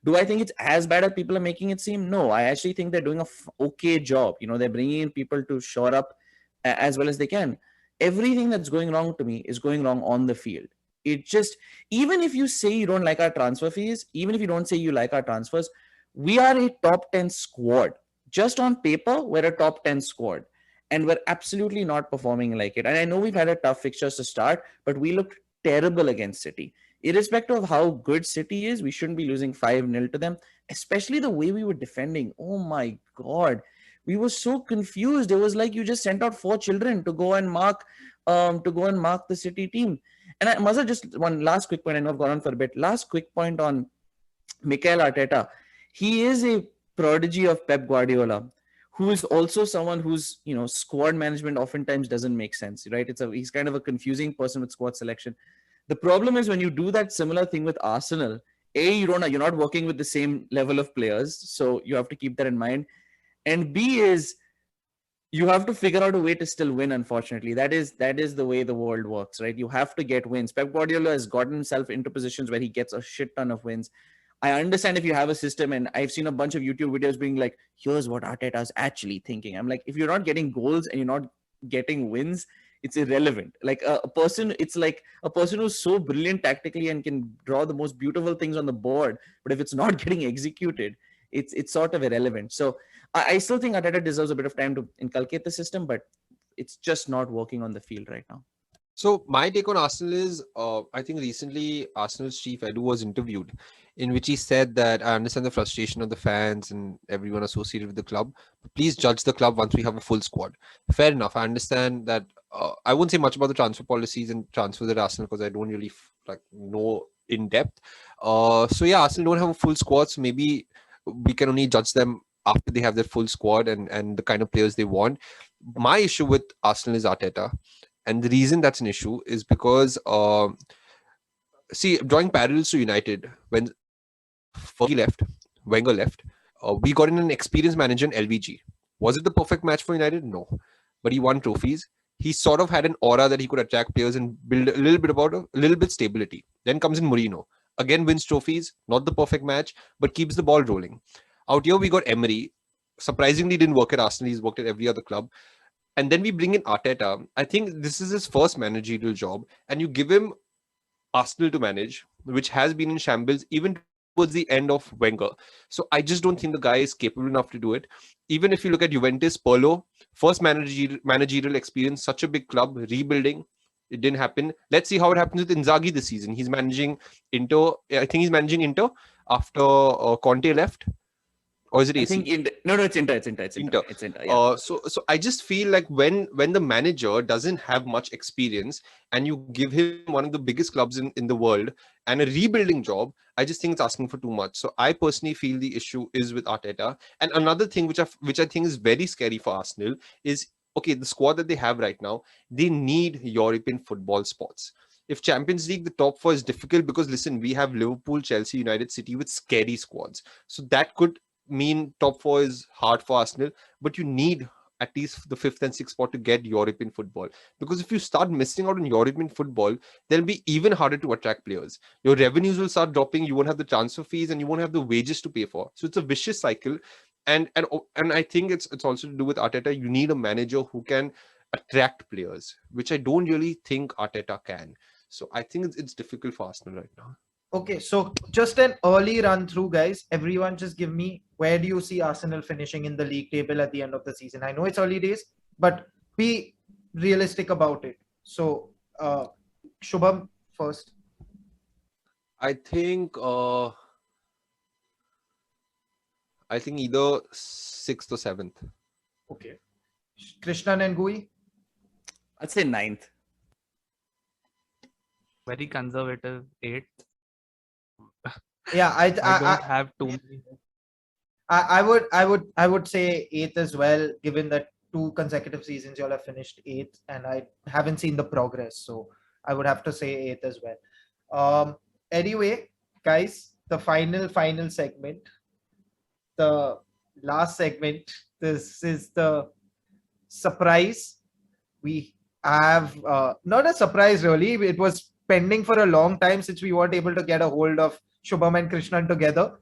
Do I think it's as bad as people are making it seem? No. I actually think they're doing a okay job. They're bringing in people to shore up as well as they can. Everything that's going wrong to me is going wrong on the field. It just, even if you say you don't like our transfer fees, even if you don't say you like our transfers, we are a top 10 squad. Just on paper, we're a top 10 squad. And we're absolutely not performing like it. And I know we've had a tough fixtures to start, but we looked terrible against City. Irrespective of how good City is, we shouldn't be losing 5-0 to them, especially the way we were defending. Oh my God. We were so confused. It was like you just sent out 4 children to go and mark the City team. And Mazhar, just one last quick point. I know I've gone on for a bit. Last quick point on Mikel Arteta. He is a prodigy of Pep Guardiola, who is also someone whose, squad management oftentimes doesn't make sense, right? He's kind of a confusing person with squad selection. The problem is when you do that similar thing with Arsenal, you're not working with the same level of players. So you have to keep that in mind. And B is you have to figure out a way to still win, unfortunately. That is the way the world works, right? You have to get wins. Pep Guardiola has gotten himself into positions where he gets a shit ton of wins. I understand if you have a system, and I've seen a bunch of YouTube videos being like, here's what Arteta's actually thinking. I'm like, if you're not getting goals and you're not getting wins, it's irrelevant. Like it's like a person who's so brilliant tactically and can draw the most beautiful things on the board, but if it's not getting executed, it's sort of irrelevant. So I still think Arteta deserves a bit of time to inculcate the system, but it's just not working on the field right now. So my take on Arsenal is, I think recently Arsenal's chief Edu was interviewed, in which he said that I understand the frustration of the fans and everyone associated with the club. But please judge the club once we have a full squad. Fair enough. I understand that. I wouldn't say much about the transfer policies and transfers at Arsenal because I don't really know in depth. So yeah, Arsenal don't have a full squad, so maybe we can only judge them after they have their full squad and the kind of players they want. My issue with Arsenal is Arteta. And the reason that's an issue is because, drawing parallels to United, when Fergie left, Wenger left, we got in an experienced manager in LVG. Was it the perfect match for United? No. But he won trophies. He sort of had an aura that he could attract players and build a little bit stability. Then comes in Mourinho. Again, wins trophies. Not the perfect match, but keeps the ball rolling. Out here, we got Emery. Surprisingly, didn't work at Arsenal. He's worked at every other club. And then we bring in Arteta. I think this is his first managerial job. And you give him Arsenal to manage, which has been in shambles even towards the end of Wenger. So I just don't think the guy is capable enough to do it. Even if you look at Juventus, Pirlo, first managerial experience, such a big club, rebuilding, it didn't happen. Let's see how it happens with Inzaghi this season. He's managing Inter. I think he's managing Inter after Conte left. Or is it AC? I think it's Inter. It's Inter. Yeah. So I just feel like when the manager doesn't have much experience and you give him one of the biggest clubs in the world and a rebuilding job, I just think it's asking for too much. So I personally feel the issue is with Arteta. And another thing which I think is very scary for Arsenal is okay, the squad that they have right now, they need European football spots. If Champions League, the top four is difficult because listen, we have Liverpool, Chelsea, United, City with scary squads. So that could mean top four is hard for Arsenal, but you need at least the fifth and sixth spot to get European football. Because if you start missing out on European football, then it'll be even harder to attract players. Your revenues will start dropping, you won't have the transfer fees, and you won't have the wages to pay for. So it's a vicious cycle. And I think it's also to do with Arteta. You need a manager who can attract players, which I don't really think Arteta can. So I think it's difficult for Arsenal right now. Okay, so just an early run through, guys. Everyone, just give me, where do you see Arsenal finishing in the league table at the end of the season? I know it's early days, but be realistic about it. So, Shubham first. I think either sixth or seventh. Okay. Krishnan and Gui. I'd say ninth. Very conservative 8th. Yeah, I don't have too many. I would say eighth as well, given that 2 consecutive seasons y'all have finished eighth, and I haven't seen the progress, so I would have to say eighth as well. Anyway, guys, the final segment, the last segment. This is the surprise. We have not a surprise really. It was pending for a long time since we weren't able to get a hold of Shubham and Krishnan together.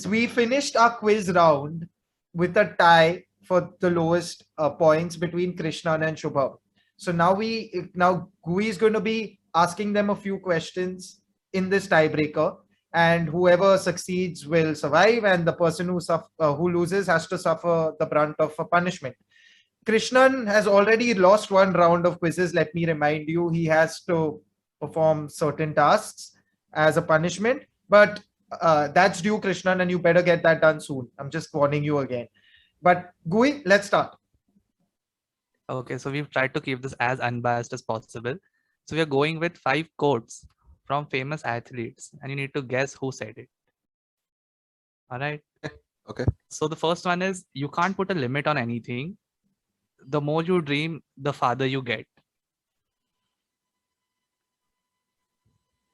We finished our quiz round with a tie for the lowest points between Krishnan and Shubham. So now Gui is going to be asking them a few questions in this tiebreaker, and whoever succeeds will survive, and the person who loses has to suffer the brunt of a punishment. Krishnan has already lost 1 round of quizzes. Let me remind you, he has to perform certain tasks as a punishment, but that's due, Krishnan, and you better get that done soon. I'm just warning you again. But Gui, let's start. Okay, so we've tried to keep this as unbiased as possible. So we are going with 5 quotes from famous athletes, and you need to guess who said it. All right. Okay. So the first one is, you can't put a limit on anything. The more you dream, the farther you get.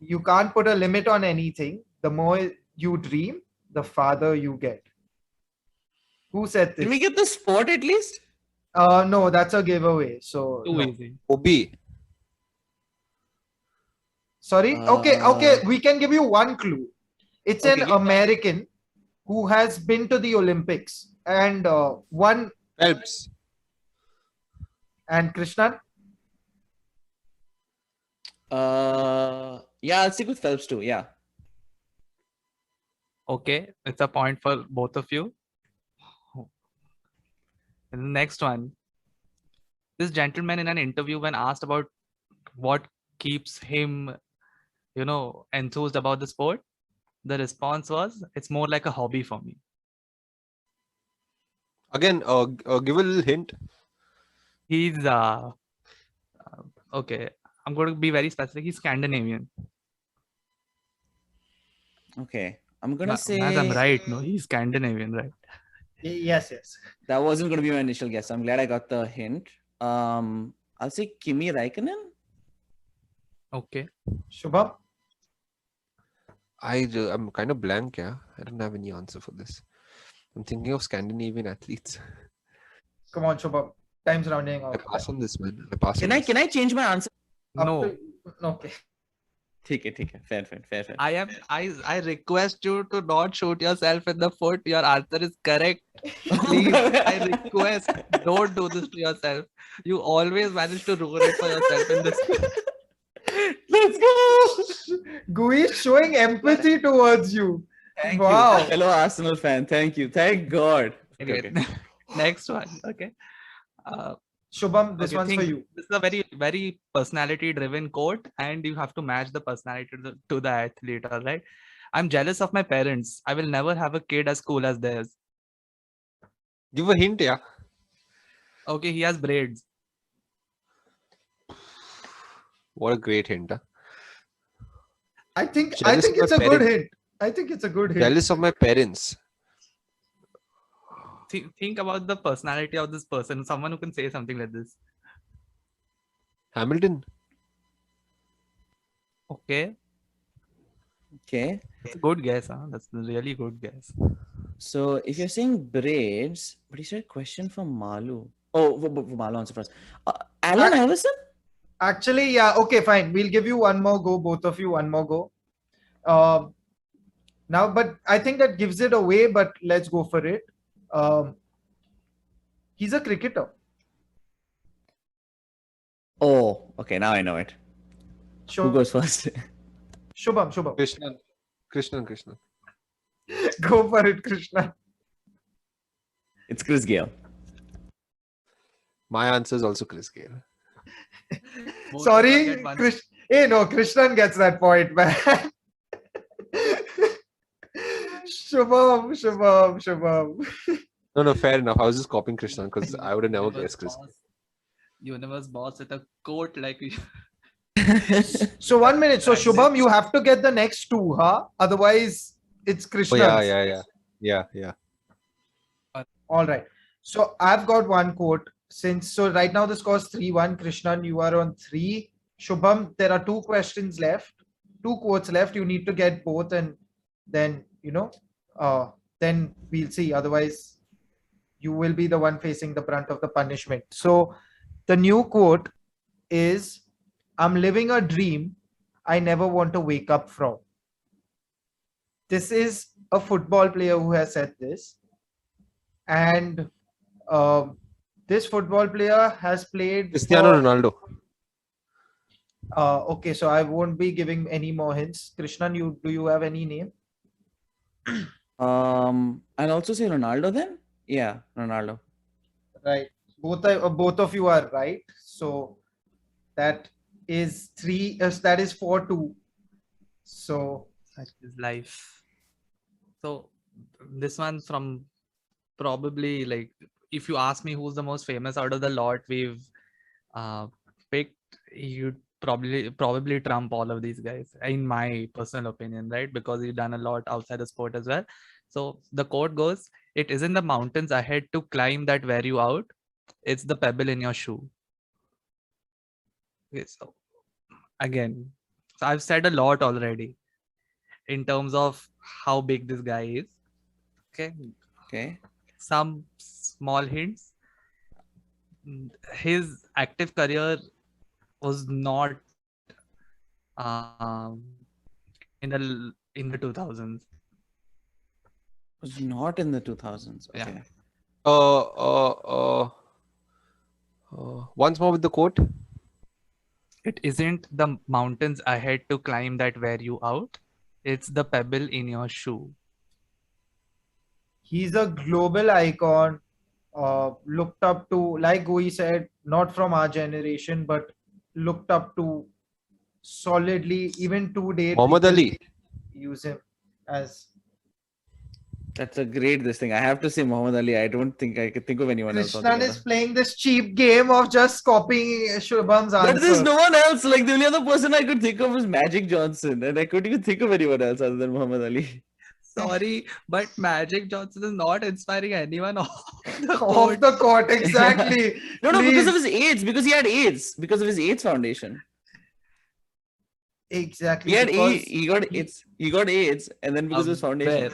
You can't put a limit on anything. The more you dream, the farther you get. Who said this? Can we get the sport at least? No, that's a giveaway. So Too no. easy. Obi. Sorry. Okay. We can give you one clue. It's Okay, an give- American who has been to the Olympics and won. Phelps. And Krishnan. Yeah, I'll stick with Phelps too. Yeah. Okay, it's a point for both of you. And the next one. This gentleman in an interview, when asked about what keeps him, enthused about the sport, the response was, "It's more like a hobby for me." Again, give a little hint. He's okay. I'm going to be very specific. He's Scandinavian. Okay. I'm gonna say As I'm right, no, he's Scandinavian, right? Yes. that wasn't gonna be my initial guess. I'm glad I got the hint. I'll say Kimi Räikkönen. Okay. Shubham. I'm kind of blank, yeah. I don't have any answer for this. I'm thinking of Scandinavian athletes. Come on, Shubham. Time's rounding I off. pass on this, man. I pass. Can I change my answer? No, Okay. Take it. Fair. I request you to not shoot yourself in the foot. Your answer is correct. Please, I request, don't do this to yourself. You always manage to ruin it for yourself in this. Let's go. Gui is showing empathy towards you. Thank Wow. you, fellow Arsenal fan. Thank you. Thank God. Okay. Next one. Okay. Shubham, this Okay, one's for think you. This is a very, very personality-driven quote, and you have to match the personality to the athlete. All right. I'm jealous of my parents. I will never have a kid as cool as theirs. Give a hint, yeah. Okay, he has braids. What a great hint, huh? I think Jealous of it's my a good parents. hint. I think it's a good hint. Jealous of my parents. think about the personality of this person. Someone who can say something like this. Hamilton. Okay, Okay. it's a good guess, huh? That's a really good guess. So if you're saying braids, but you said question for Malu. Oh, for Malu answer first. Alan Iverson? Actually, yeah. Okay, fine. We'll give you one more go. Both of you, one more go. Now, but I think that gives it away. But let's go for it. He's a cricketer. Oh, okay. Now I know it. Who goes first? Shubham. Krishnan. Go for it, Krishna. It's Chris Gale. My answer is also Chris Gale. Both Sorry, of you get one. Hey, no, Krishnan gets that point, man. Shubham. No, fair enough. I was just copying Krishnan because I would have never guessed Chris. Universe boss with a coat like So 1 minute. So That's Shubham, it. you have to get the next two, huh? Otherwise, it's Oh Krishnan. yeah. All right. So I've got one quote. So right now the score's 3-1. Krishnan, you are on 3. Shubham, there are 2 questions left. 2 quotes left. You need to get both, and then then we'll see. Otherwise, you will be the one facing the brunt of the punishment. So the new quote is, "I'm living a dream I never want to wake up from." This is a football player who has said this. And this football player has played Cristiano for- Ronaldo. Okay, so I won't be giving any more hints. Krishnan, do you have any name? I'll also say Ronaldo then. Yeah, Ronaldo. Right. Both of you are right. So that is 4-2. So such is life. So this one's from probably, like, if you ask me who's the most famous out of the lot we've picked, you'd probably trump all of these guys, in my personal opinion, right? Because he's done a lot outside the sport as well. So the quote goes, "It isn't the mountains ahead to climb that wear you out. It's the pebble in your shoe." Okay, so again, so I've said a lot already in terms of how big this guy is. Okay. Some small hints. His active career was not in the 2000s. Was not in the 2000s. Yeah. Okay. Once more with the quote. It isn't the mountains ahead to climb that wear you out. It's the pebble in your shoe. he's a global icon, looked up to, like Goi said, not from our generation, but looked up to solidly. Even to date, Muhammad people Ali. use him as That's a great this thing. I have to say Muhammad Ali. I don't think I could think of anyone else. Krishnan altogether. is playing this cheap game of just copying Shubham's answer. But there's no one else. Like the only other person I could think of was Magic Johnson, and I couldn't even think of anyone else other than Muhammad Ali. Sorry, but Magic Johnson is not inspiring anyone off the Off court. the court, exactly. No, because of Please. his AIDS. Because he had AIDS. Because of his AIDS foundation. Exactly. He had because- AIDS. He got AIDS. He got AIDS, and then because of his foundation. Where?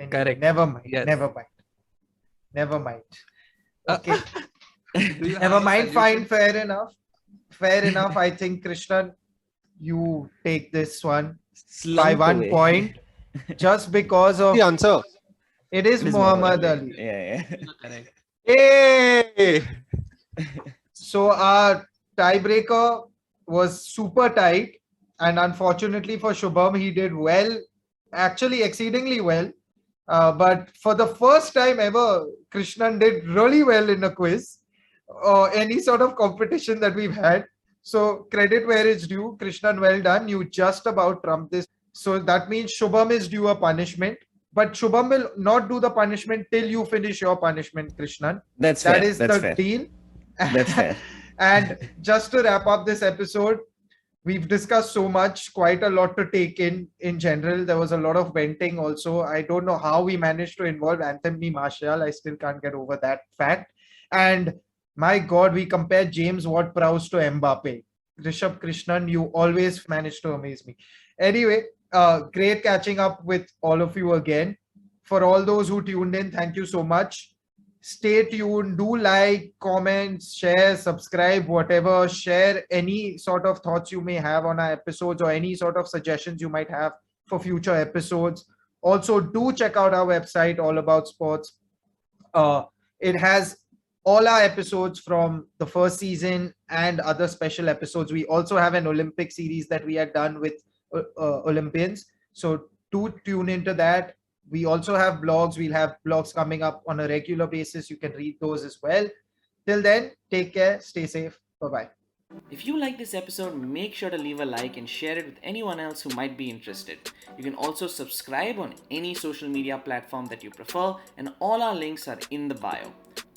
Anyway, Correct. Never mind. Yes. Never mind. Uh, Okay. Do you have Never a mind. solution? Fine. Fair enough. I think Krishnan, you take this one by Slunk 1 away. point just because of The answer. it is It is Muhammad Ali. Yeah. Correct. Hey! So our tiebreaker was super tight, and unfortunately for Shubham, he did well, actually exceedingly well. But for the first time ever, Krishnan did really well in a quiz or any sort of competition that we've had. So credit where it's due. Krishnan, well done. You just about trumped this. So that means Shubham is due a punishment. But Shubham will not do the punishment till you finish your punishment, Krishnan. That's fair. That is That's the fair. deal. That's fair. And just to wrap up this episode, we've discussed so much, quite a lot to take in general. There was a lot of venting also. I don't know how we managed to involve Anthony Martial. I still can't get over that fact. And my God, we compared James Ward-Prowse to Mbappe. Rishabh Krishnan, you always manage to amaze me. Anyway, great catching up with all of you again. For all those who tuned in, thank you so much. Stay tuned. Do like, comment, share, subscribe, whatever. Share any sort of thoughts you may have on our episodes or any sort of suggestions you might have for future episodes. Also, do check out our website, All About Sports. It has all our episodes from the first season and other special episodes. We also have an Olympic series that we had done with Olympians. So do tune into that. We also have blogs. We'll have blogs coming up on a regular basis. You can read those as well. Till then, take care, stay safe. Bye-bye. If you like this episode, make sure to leave a like and share it with anyone else who might be interested. You can also subscribe on any social media platform that you prefer, and all our links are in the bio.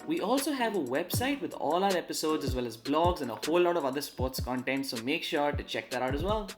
We also have a website with all our episodes as well as blogs and a whole lot of other sports content, so make sure to check that out as well.